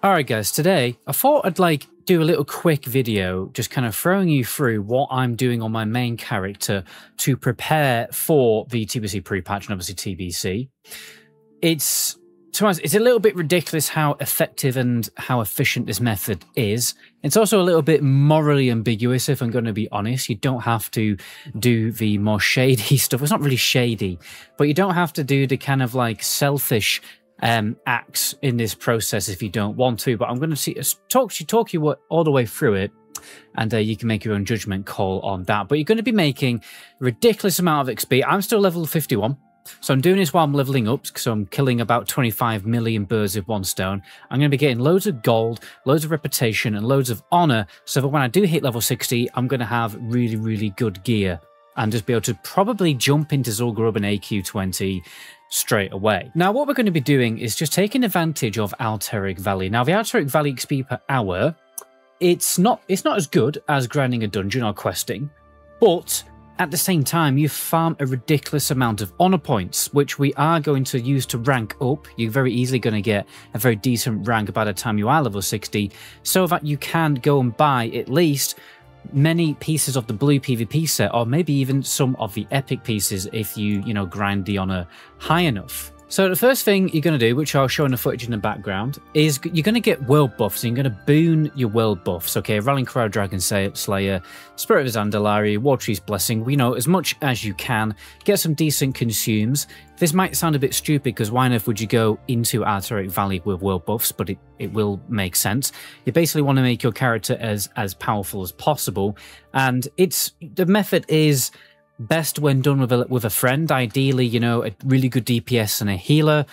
Alright guys, today I thought I'd do a little quick video just kind of throwing you through what I'm doing on my main character to prepare for the TBC pre-patch and obviously TBC. It's a little bit ridiculous how effective and how efficient this method is. It's also a little bit morally ambiguous, if I'm going to be honest. You don't have to do the more shady stuff. It's not really shady, but you don't have to do the kind of selfish acts in this process if you don't want to. But I'm going to talk you all the way through it, and you can make your own judgment call on that. But you're going to be making a ridiculous amount of XP. I'm still level 51. So I'm doing this while I'm leveling up, because I'm killing about 25 million birds with one stone. I'm going to be getting loads of gold, loads of reputation, and loads of honor, so that when I do hit level 60, I'm going to have really, really good gear and just be able to probably jump into Zul'Gurub and AQ20 straight away. Now, what we're going to be doing is just taking advantage of Alterac Valley. Now, the Alterac Valley XP per hour, it's not as good as grinding a dungeon or questing, but at the same time, you farm a ridiculous amount of honor points, which we are going to use to rank up. You're very easily going to get a very decent rank by the time you are level 60, so that you can go and buy at least many pieces of the blue PvP set, or maybe even some of the epic pieces if you grind the honor high enough. So the first thing you're going to do, which I'll show in the footage in the background, is you're going to get world buffs. So you're going to boon your world buffs. Okay, Rallying Cry, Dragon Slayer, Spirit of Zandalari, Wartree's Blessing. We know as much as you can. Get some decent consumes. This might sound a bit stupid, because why on earth would you go into Alterac Valley with world buffs? But it will make sense. You basically want to make your character as powerful as possible. And the method is best when done with a friend. Ideally, a really good DPS and a healer,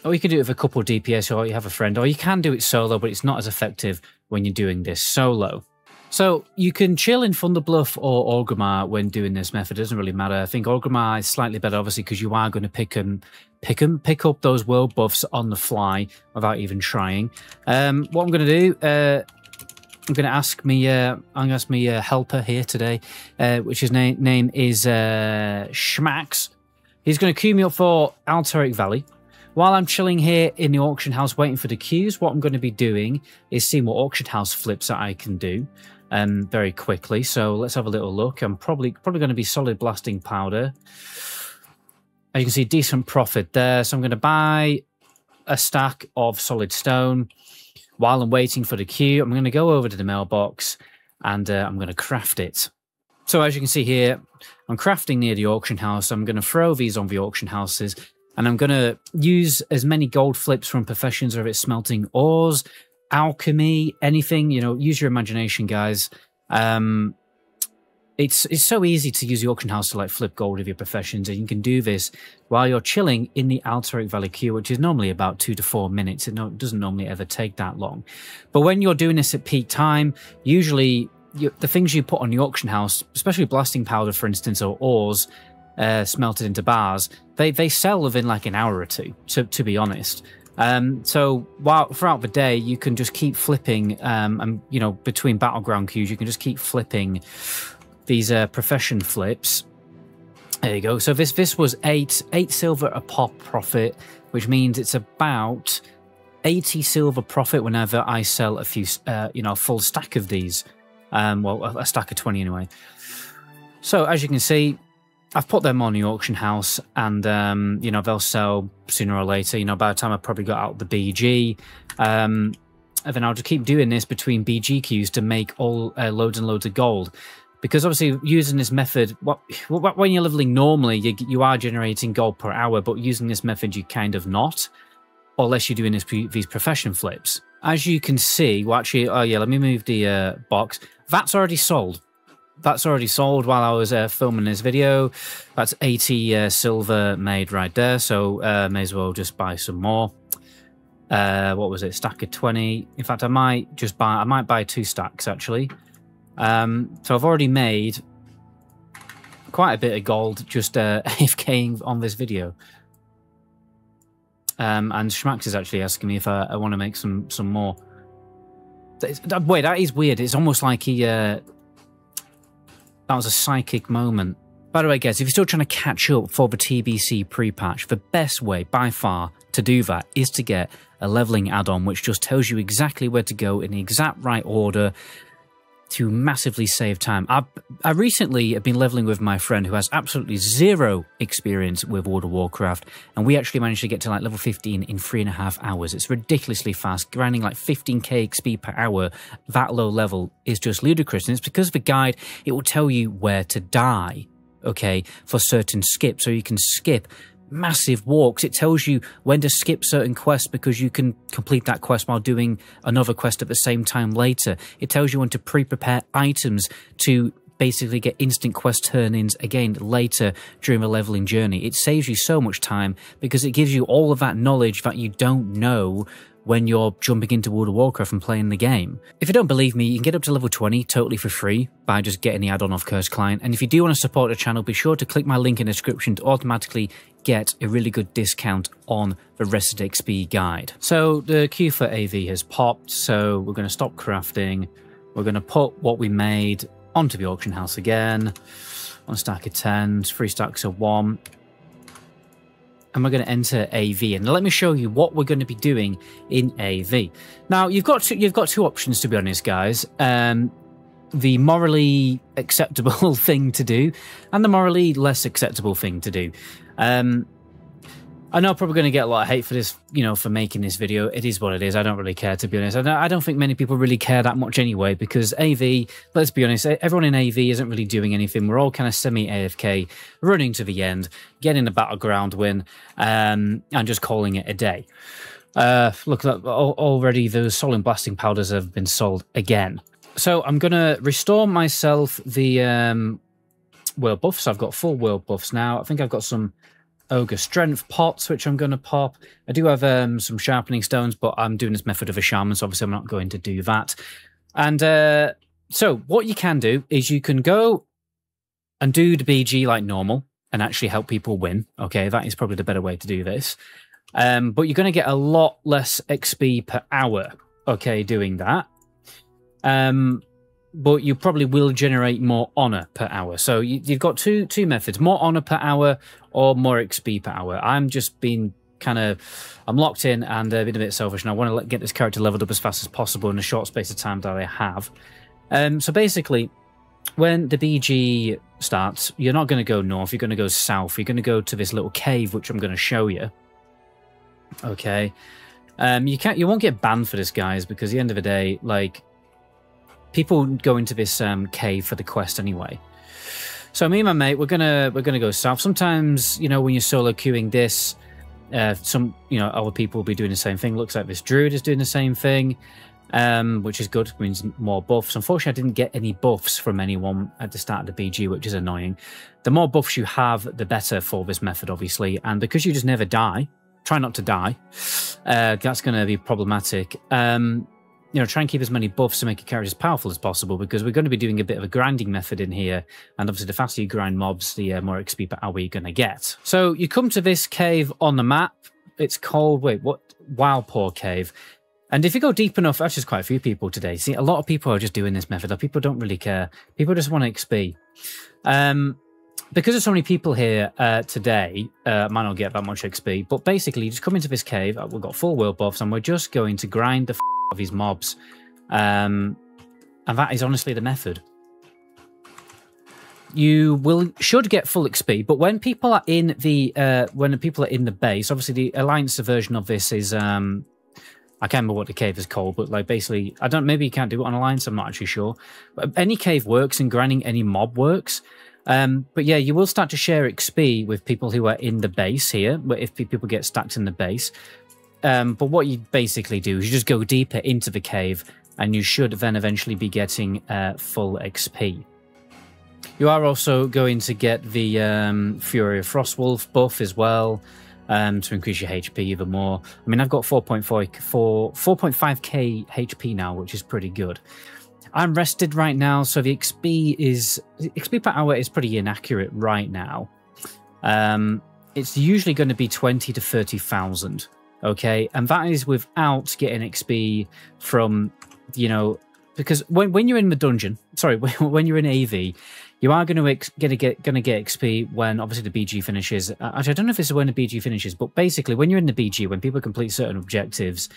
or you can do it with a couple of DPS, or you have a friend, or you can do it solo, but it's not as effective when you're doing this solo. So you can chill in Thunderbluff or Orgrimmar when doing this method. It doesn't really matter. I think Orgrimmar is slightly better, obviously, because you are going to pick up those world buffs on the fly without even trying. What I'm going to do, I'm going to ask me helper here today, which his name is Schmax. He's going to queue me up for Alterac Valley. While I'm chilling here in the auction house waiting for the queues, what I'm going to be doing is seeing what auction house flips that I can do very quickly. So let's have a little look. I'm probably going to be solid blasting powder. As you can see, decent profit there. So I'm going to buy a stack of solid stone. While I'm waiting for the queue, I'm going to go over to the mailbox and I'm going to craft it. So as you can see here, I'm crafting near the auction house. I'm going to throw these on the auction houses, and I'm going to use as many gold flips from professions, whether it's smelting ores, alchemy, anything, use your imagination, guys. It's so easy to use the auction house to flip gold with your professions, and you can do this while you're chilling in the Alterac Valley queue, which is normally about 2 to 4 minutes. It doesn't normally ever take that long. But when you're doing this at peak time, usually the things you put on the auction house, especially blasting powder, for instance, or ores smelted into bars, they sell within an hour or two, to be honest. So throughout the day, you can just keep flipping, and between battleground queues, you can just keep flipping these profession flips. There you go. So this was 8 silver a pop profit, which means it's about 80 silver profit whenever I sell a few, a full stack of these. Well, a stack of 20 anyway. So as you can see, I've put them on the auction house, and they'll sell sooner or later. By the time I probably got out the BG, and then I'll just keep doing this between BG queues to make all loads and loads of gold. Because obviously using this method, when you're leveling normally, you are generating gold per hour, but using this method, you kind of not, unless you're doing these profession flips. As you can see, well, actually, oh yeah, let me move the box. That's already sold. That's already sold while I was filming this video. That's 80 silver made right there, so may as well just buy some more. What was it? Stack of 20. In fact, I might buy 2 stacks actually. So I've already made quite a bit of gold just AFKing on this video. And Schmax is actually asking me if I want to make some more. Wait, that is weird. It's almost like that was a psychic moment. By the way, guys, if you're still trying to catch up for the TBC pre-patch, the best way by far to do that is to get a leveling add-on, which just tells you exactly where to go in the exact right order to massively save time. I recently have been leveling with my friend who has absolutely zero experience with World of Warcraft, and we actually managed to get to like level 15 in 3.5 hours. It's ridiculously fast. Grinding like 15k XP per hour, that low level, is just ludicrous. And it's because of the guide, it will tell you where to die, okay, for certain skips, so you can skip massive walks. It tells you when to skip certain quests because you can complete that quest while doing another quest at the same time later. It tells you when to pre-prepare items to basically get instant quest turn-ins again later during the leveling journey. It saves you so much time because it gives you all of that knowledge that you don't know when you're jumping into World of Warcraft and playing the game. If you don't believe me, you can get up to level 20 totally for free by just getting the add-on off Curse Client. And if you do want to support the channel, be sure to click my link in the description to automatically get a really good discount on the Rested XP guide. So the queue for AV has popped, so we're going to stop crafting. We're going to put what we made onto the auction house again. On a stack of 10s, 3 stacks of 1. And we're going to enter AV, and let me show you what we're going to be doing in AV. Now, you've got two options, to be honest, guys. The morally acceptable thing to do, and the morally less acceptable thing to do. I know I'm probably going to get a lot of hate for this, you know, for making this video. It is what it is. I don't really care, to be honest. I don't think many people really care that much anyway, because AV, let's be honest, everyone in AV isn't really doing anything. We're all kind of semi-AFK, running to the end, getting the battleground win, and just calling it a day. Look, already those solid blasting powders have been sold again. So I'm going to restore myself the world buffs. I've got full world buffs now. I think I've got some Ogre Strength pots, which I'm going to pop. I do have some sharpening stones, but I'm doing this method of a shaman, so obviously I'm not going to do that. And so what you can do is you can go and do the BG like normal and actually help people win. Okay, that is probably the better way to do this. But you're going to get a lot less XP per hour, okay, doing that. But you probably will generate more honor per hour. So you've got two methods: more honor per hour or more XP per hour. I'm just being I'm locked in and been a bit selfish, and I want to get this character leveled up as fast as possible in a short space of time that I have. So basically, when the BG starts, you're not going to go north. You're going to go south. You're going to go to this little cave, which I'm going to show you. Okay. You won't get banned for this, guys, because at the end of the day, like, people go into this cave for the quest anyway. So me and my mate, we're gonna go south. Sometimes, you know, when you're solo queuing this, some, you know, other people will be doing the same thing. Looks like this druid is doing the same thing, which is good. It means more buffs. Unfortunately, I didn't get any buffs from anyone at the start of the BG, which is annoying. The more buffs you have, the better for this method, obviously. And because you just never die, try not to die. That's going to be problematic. You know, try and keep as many buffs to make your character as powerful as possible, because we're going to be doing a bit of a grinding method in here. And obviously, the faster you grind mobs, the more XP per hour you're going to get. So you come to this cave on the map. It's called, Wildpaw Cave. And if you go deep enough, that's just quite a few people today. See, a lot of people are just doing this method. People don't really care. People just want XP. Because there's so many people here today, might not get that much XP. But basically, you just come into this cave. We've got full world buffs, and we're just going to grind the of these mobs, and that is honestly the method. You should get full XP, but when people are in the base, obviously the Alliance version of this is I can't remember what the cave is called, but like basically maybe you can't do it on Alliance, I'm not actually sure. But any cave works, and grinding any mob works. But yeah, you will start to share XP with people who are in the base here, if people get stacked in the base. But what you basically do is you just go deeper into the cave, and you should then eventually be getting full XP. You are also going to get the Fury of Frostwolf buff as well, to increase your HP even more. I mean, I've got 4.5k HP now, which is pretty good. I'm rested right now, so the XP per hour is pretty inaccurate right now. It's usually going to be 20 to 30,000. Okay, and that is without getting XP from, you know, because when you're in the dungeon, sorry, when you're in AV, you are going to get XP when obviously the BG finishes. Actually, I don't know if this is when the BG finishes, but basically when you're in the BG, when people complete certain objectives,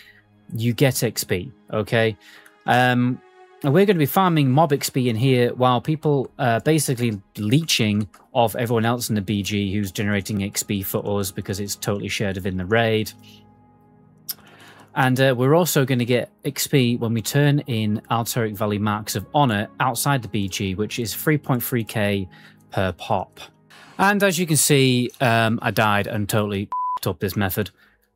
you get XP. Okay, and we're going to be farming mob XP in here while people basically leeching off everyone else in the BG who's generating XP for us because it's totally shared within the raid. And we're also going to get XP when we turn in Alteric Valley Marks of Honor outside the BG, which is 3.3k per pop. And as you can see, I died and totally up this method,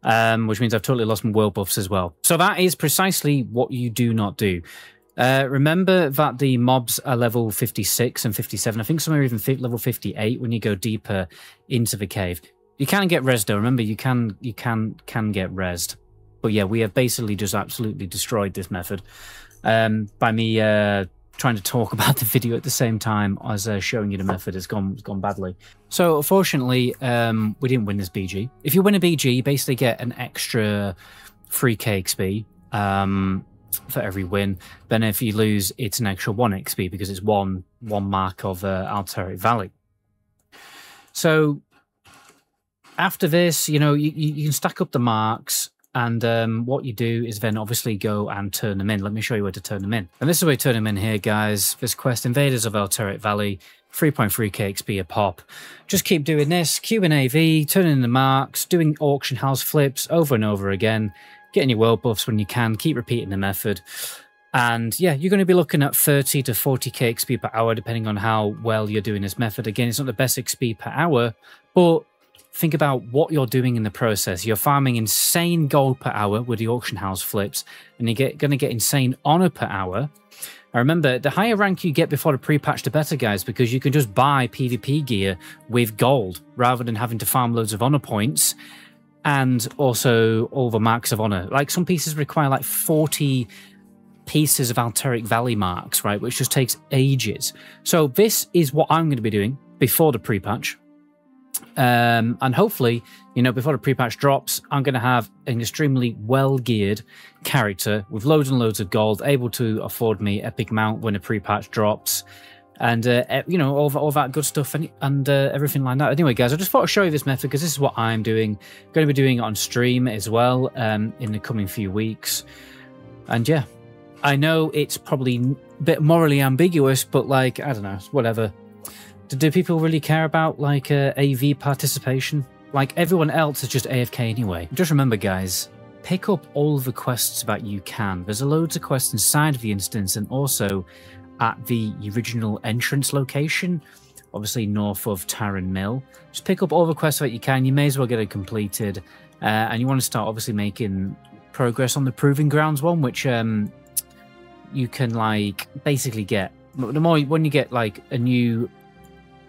which means I've totally lost my world buffs as well. So that is precisely what you do not do. Remember that the mobs are level 56 and 57. I think some are even level 58 when you go deeper into the cave. You can get rezzed though. Remember, you can get rezzed. But yeah, we have basically just absolutely destroyed this method by me trying to talk about the video at the same time as showing you the method. It's gone badly. So unfortunately, we didn't win this BG. If you win a BG, you basically get an extra 3k XP for every win. Then if you lose, it's an extra 1 XP because it's one mark of Alteric Valley. So after this, you know, you can stack up the marks. And what you do is then obviously go and turn them in. Let me show you where to turn them in. And this is where you turn them in here, guys. This quest, Invaders of Alteric Valley, 3.3k XP a pop. Just keep doing this, queuing AV, turning in the marks, doing auction house flips over and over again, getting your world buffs when you can, keep repeating the method. And yeah, you're going to be looking at 30 to 40k XP per hour, depending on how well you're doing this method. Again, it's not the best XP per hour, but think about what you're doing in the process. You're farming insane gold per hour with the auction house flips, and you're going to get insane honor per hour. Now remember, the higher rank you get before the pre-patch, the better, guys, because you can just buy PvP gear with gold rather than having to farm loads of honor points and also all the marks of honor. Like some pieces require like 40 pieces of Alteric Valley marks, right, which just takes ages. So this is what I'm going to be doing before the pre-patch. And hopefully, you know, before the pre-patch drops, I'm going to have an extremely well-geared character with loads and loads of gold, able to afford me epic mount when a pre-patch drops, and you know, all that good stuff and everything like that. Anyway, guys, I just thought I'd show you this method because this is what I'm doing. I'm going to be doing it on stream as well in the coming few weeks. And yeah, I know it's probably a bit morally ambiguous, but like, I don't know, whatever. Do people really care about, like, AV participation? Like, everyone else is just AFK anyway. Just remember, guys, pick up all the quests that you can. There's loads of quests inside of the instance and also at the original entrance location, obviously north of Taran Mill. Just pick up all the quests that you can. You may as well get it completed. And you want to start, obviously, making progress on the Proving Grounds one, which you can, like, basically get. The more, when you get, like, a new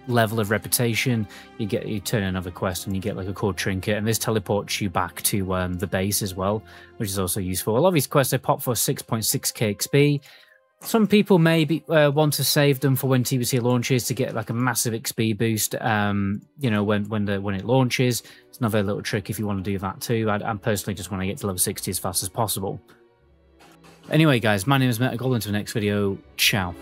level of reputation, you turn another quest and you get like a core trinket, and this teleports you back to the base as well, which is also useful. A lot of these quests they pop for 6.6k XP. Some people may want to save them for when TBC launches to get like a massive XP boost. You know, when it launches, it's another little trick if you want to do that too. I personally just want to get to level 60 as fast as possible. Anyway, guys, my name is Metagol. Until the next video, ciao.